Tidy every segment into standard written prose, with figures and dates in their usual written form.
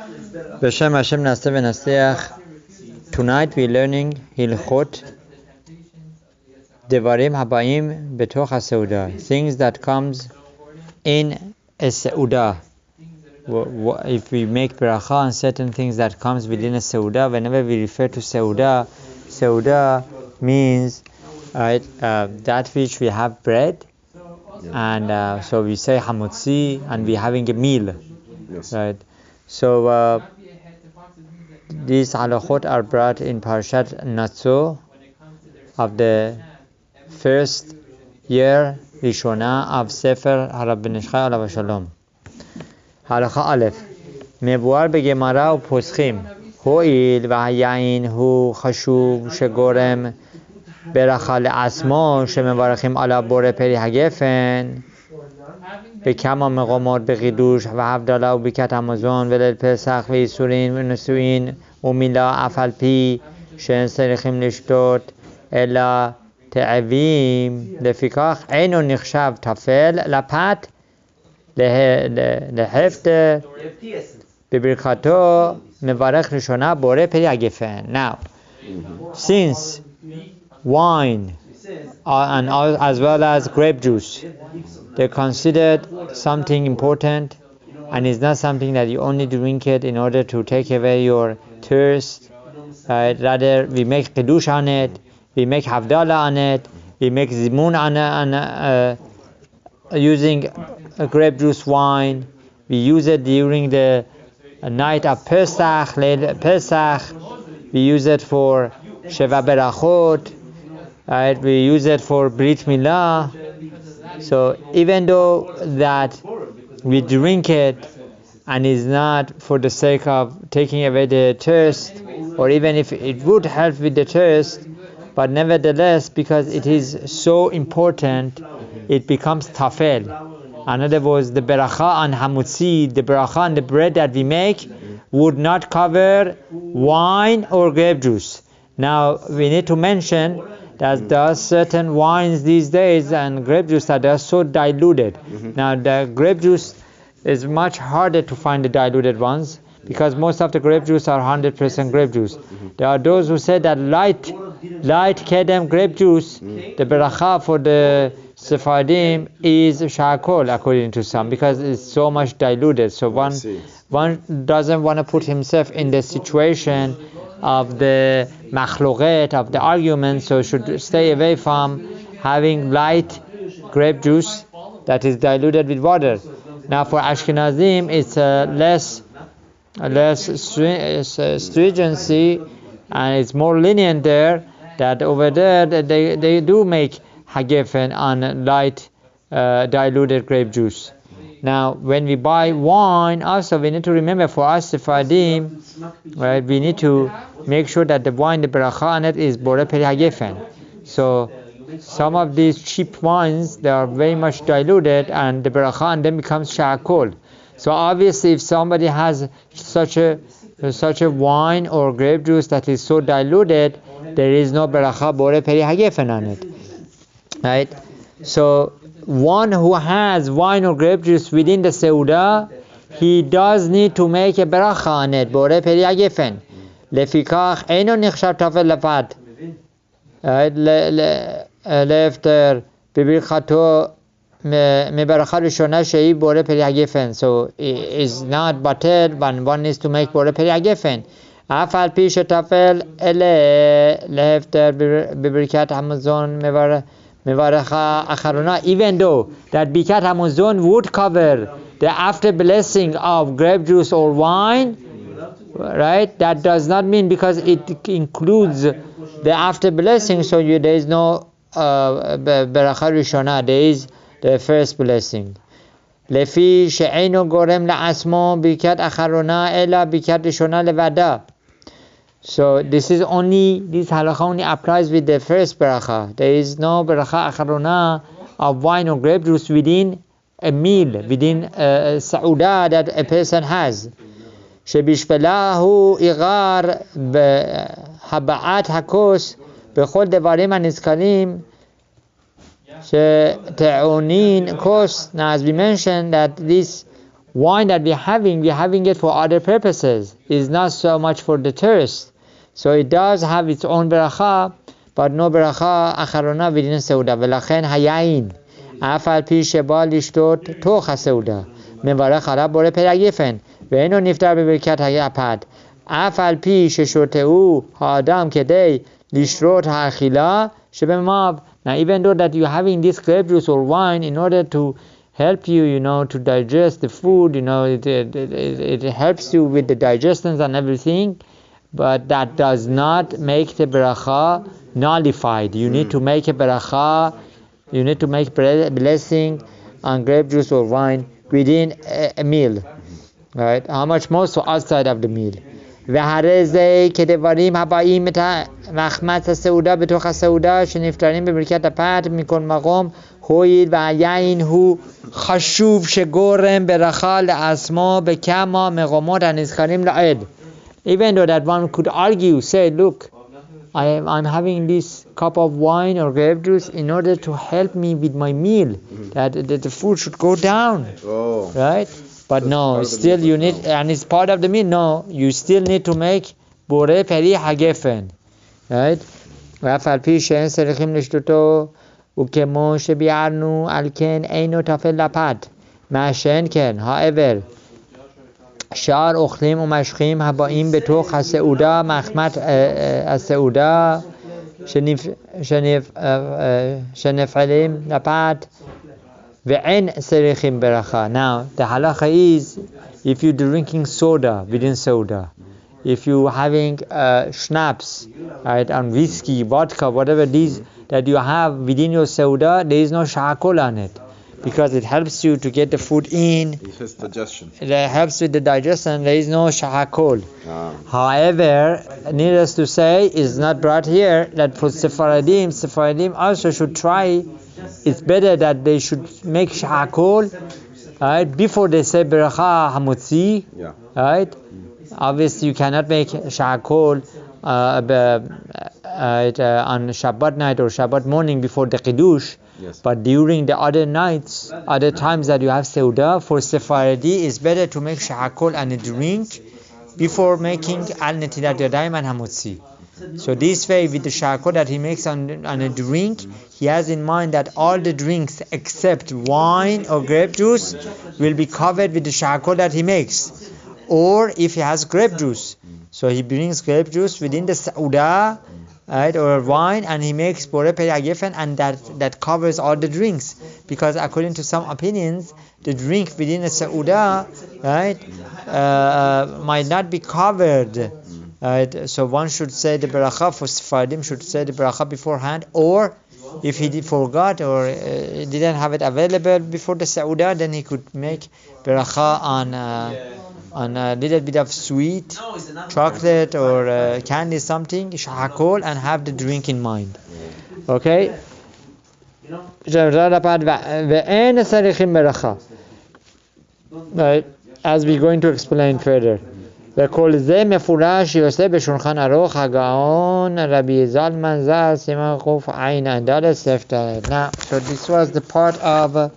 B'Shem Hashem Nasteh V'Nasteach. Tonight we're learning Halichot Devarim Habayim Betoch HaSeudah. Things that comes in a Seudah. If we make bracha on certain things that comes within a Seudah, whenever we refer to Seudah, Seudah means that which we have bread, and so we say HaMotzi, and we're having a meal, yes. Right? So these halachot are brought in Parashat Natzo of the first year Rishona of Sefer Harav Ben Ishchai Alav Shalom. Halacha Aleph. מבואר בגמרא ופוסחים, הואיל והיין הוא חשוב שגורם ברכה לעצמו שמברכים עליו בורא פרי הגפן בכמה מקומות בחידוש והבדלה וברכת המזון וליל פסח ואיסורין ונישואין ומילה אף על פי שאין צריכים לשתות אלא תאבים, לפיכך אינו נחשב טפל לפת להפטר בברכתו מברך ראשונה בורא פרי הגפן. Now, since wine and as well as grape juice, they're considered something important, and it's not something that you only drink it in order to take away your thirst. Rather, we make kiddush on it, we make havdalah on it, we make zimun on using grape juice wine. We use it during the night of Pesach, Pesach. We use it for Sheva Berachot. Right? We use it for Brit Milah. So even though that we drink it and is not for the sake of taking away the thirst, or even if it would help with the thirst, but nevertheless, because it is so important, it becomes tafel. In other words, the beracha on HaMotzi, the beracha on the bread that we make, would not cover wine or grape juice. Now, we need to mention that there are certain wines these days and grape juice that are so diluted. Now, the grape juice is much harder to find the diluted ones, because most of the grape juice are 100% grape juice. There are those who say that light kedem grape juice, the beracha for the Sephardim is shakol, according to some, because it's so much diluted. So one doesn't want to put himself in the situation of the machloket, of the argument, so should stay away from having light grape juice that is diluted with water. Now for Ashkenazim, it's less stringency, and it's more lenient there, that over there they do make hagefen on light diluted grape juice. Now when we buy wine also, we need to remember, for us Sephardim, right, we need to make sure that the wine, the beracha on it, is boreh peri hagefen. So some of these cheap wines, they are very much diluted, and the beracha on them becomes shakol. So obviously, if somebody has such a wine or grape juice that is so diluted, there is no beracha boreh peri hagefen on it, right? So one who has wine or grape juice within the seudah, he does need to make a beracha on it, boreh peri hagefen. לפיכך אינו נחשב טפל לפת להפטר בברכתו מברכה ראשונה שהיא בורא פרי הגפן. So it's not batel when one needs to make בורא פרי הגפן, אף על פי שטפל אלה להפטר בברכת המזון מברכה אחרונה, even though that ברכת המזון would cover the after blessing of grape juice or wine, right? That does not mean because it includes the after blessing, so there is no beracha rishona, there is the first blessing. לפי שאינו גורם לעצמו ברכת אחרונה אלא ברכת ראשונה לבדה. So this halacha only applies with the first beracha. There is no beracha acharona of wine or grape juice within a meal, within a sa'udah that a person has. שבשפלה הוא עיגר בהבעת הכוס בכל דברים הנזכרים שטעונין כוס. Now as we mentioned that this wine that we're having it for other purposes. It's not so much for the thirst. So it does have its own beracha, but no beracha acharona within seuda. V'lachen hayayin אף על פי שבא לשתות תוך הסעודה מברך עליו בורא פרי הגפן ואינו נפטר בברכת הפת אף על פי ששותהו האדם כדי לשרות האכילה שבמימיו. Now even though that you're having this grape juice or wine in order to help you, to digest the food, it helps you with the digestions and everything, but that does not make the beracha nullified. You need to make a beracha. You need to make blessing on grape juice or wine within a meal, right? How much more so outside of the meal? והרי זה כדברים הבאים את מחמת הסעודה בתוך הסעודה שנפטרים בברכת הפת מכל מקום הואיל והיין הוא חשוב שגורם ברכה לעצמו בכמה מקומות הנזכרים לעיל. Even though that one could argue, say, look, I'm having this cup of wine or grape juice in order to help me with my meal, that the food should go down, right? But no, still you need, and it's part of the meal. No, you still need to make bore peri hagefen, right? ואף על פי שאין צריכים לשתותו וכמו שביארנו על כן אינו טפל לפת מה שאין כן, however, שאר אוכלים ומשכים הבאים בתוך הסעודה מחמת הסעודה שנפעלים לפת ואין צריכים ברכה. Now the halacha is, if you're drinking soda within soda, if you're having schnapps, right, and whiskey, vodka, whatever it is that you have within your soda, there is no shakol on it, because it helps you to get the food in. It helps digestion. It helps with the digestion. There is no shakol. However, needless to say, it's not brought here that for Sephardim also should try. It's better that they should make shakol, right, before they say beracha HaMotzi, right? Obviously, you cannot make shakol on Shabbat night or Shabbat morning before the Kiddush. Yes. But during the other nights, other times that you have Seudah, for Sephardi, it's better to make shakol and a drink before making al netilat yadayim and HaMotzi. So this way, with the shakol that he makes on a drink, he has in mind that all the drinks except wine or grape juice will be covered with the shakol that he makes. Or if he has grape juice, so he brings grape juice within the Seudah, right, or wine, and he makes bore peri hagefen, and that covers all the drinks, because according to some opinions, the drink within a Seudah, right, might not be covered, right? So one should say the beracha for Sephardim, should say the beracha beforehand, or if he forgot or didn't have it available before the Seudah, then he could make beracha on a little bit of sweet chocolate or candy, something, shakol, and have the drink in mind. Okay? Right, as we're going to explain further. וכל זה מפורש יוסף בשולחן ערוך הגאון רבי זלמן ז"ל סימן קע"ד ספר. Now, so this was the part of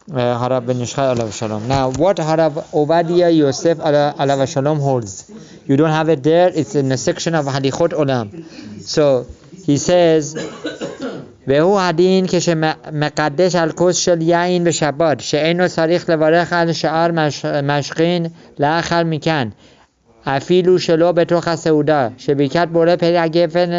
Harav ben Yishchai alav shalom. Now, what Harav Ovadia Yosef alav shalom holds, you don't have it there. It's in the section of Halichot Olam. So he says, והוא הדין כשמקדש על כוס של יין בשבת שאינו צריך לברך על שאר משכין לאחר מכן אפילו שלא בתוך הסעודה שברכת בורא פרי הגפן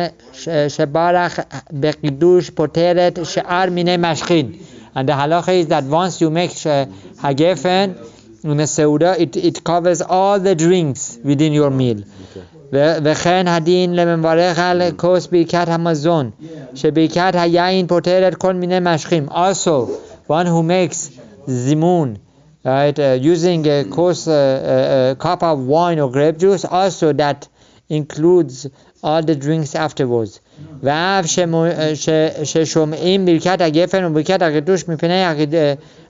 שברך בקידוש פותרת שאר מיני משכין. And the halacha is that once you make hagefen in a seudah, it covers all the drinks within your meal. וכן הדין למברך על כוס ברכת המזון שברכת היין פותרת כל מיני משכים. Also, one who makes zimun, right, using a cup of wine or grape juice, also that includes all the drinks afterwards. ואף ששומעים ברכת הגפן וברכת הקידוש מפני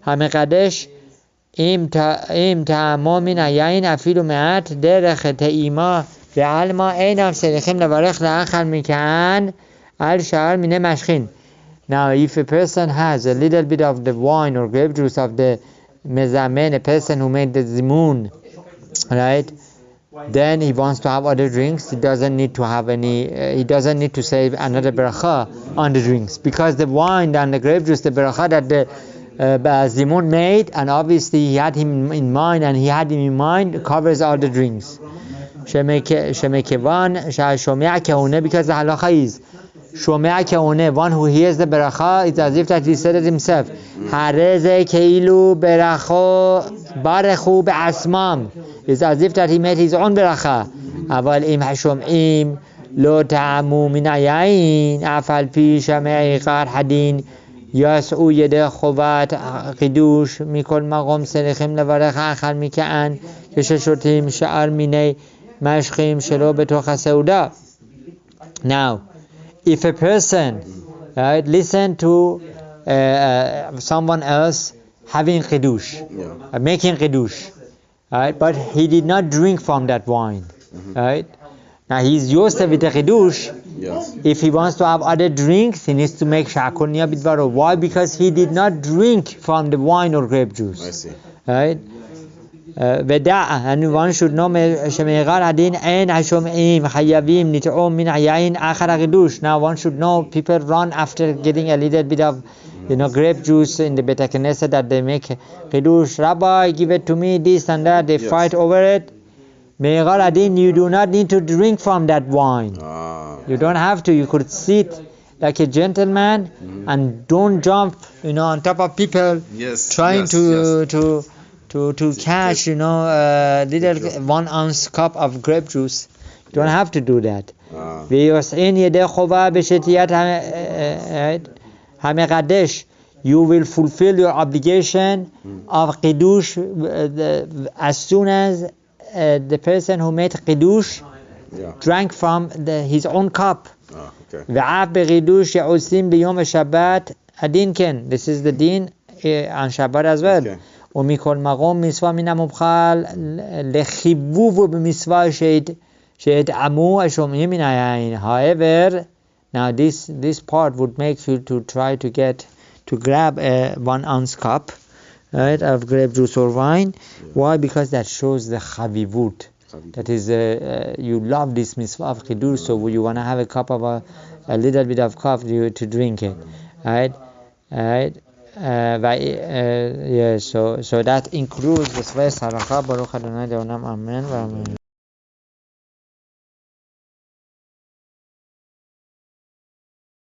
המקדש אם טעמו מן היין אפילו מעט דרך טעימה ועלמא אינם צריכים לברך לאחר מכן על שאר מיני משכין. Now, if a person has a little bit of the wine or grape juice of the mezamen, a person who made the zimun, right? Then he wants to have other drinks. He doesn't need to have any. He doesn't need to say another beracha on the drinks, because the wine and the grape juice, the beracha that the zimun made, and obviously he had him in mind, and he had him in mind, covers all the drinks. Shemekevan shomea kehune, because the halacha is shomea kehune, one who hears the beracha, it's as if that he said it himself. Hareze keilu beracho barechu be'asmam. It's as if that he made his own beracha. Aval im hashom'im lo ta'amu min ayayin afal pi shamei qar hadin yas'u yedeh chovat chidush mikol magom selichim levarech achal mika'an kesheshotim sha'ar minei mashchim shelo betoch ha'seuda. Now, if a person, right, listen to someone else having chidush, making chidush, right, but he did not drink from that wine, right? Now he's Yosef with the chidush. Yes. If he wants to have other drinks, he needs to make shakunya bidvaro. Why? Because he did not drink from the wine or grape juice. I see. Right? And one should know now one should know people run after getting a little bit of grape juice in the Beit HaKnesset, that they make chidush. Rabbi, give it to me, this and that. They fight over it. You do not need to drink from that wine. You don't have to. You could sit like a gentleman and don't jump on top of people trying to catch little 1 ounce cup of grape juice. You don't have to do that. You will fulfill your obligation of chidush as soon as the person who made chidush drank from his own cup. This is the din on Shabbat as well. ומכל מקום מצווה מן המובחל לחיבוב ובמצווה שיתאמו השומעים מן היין. However, now this part would make you to try to grab a 1 ounce cup, right, of grape juice or wine. Why? Because that shows the chavivut. That is, you love this mitzvah of chidush, so you want to have a cup of a little bit of coffee to drink it, right? So that includes the Svei Halacha. Baruch Adonai Le'olam. Amen.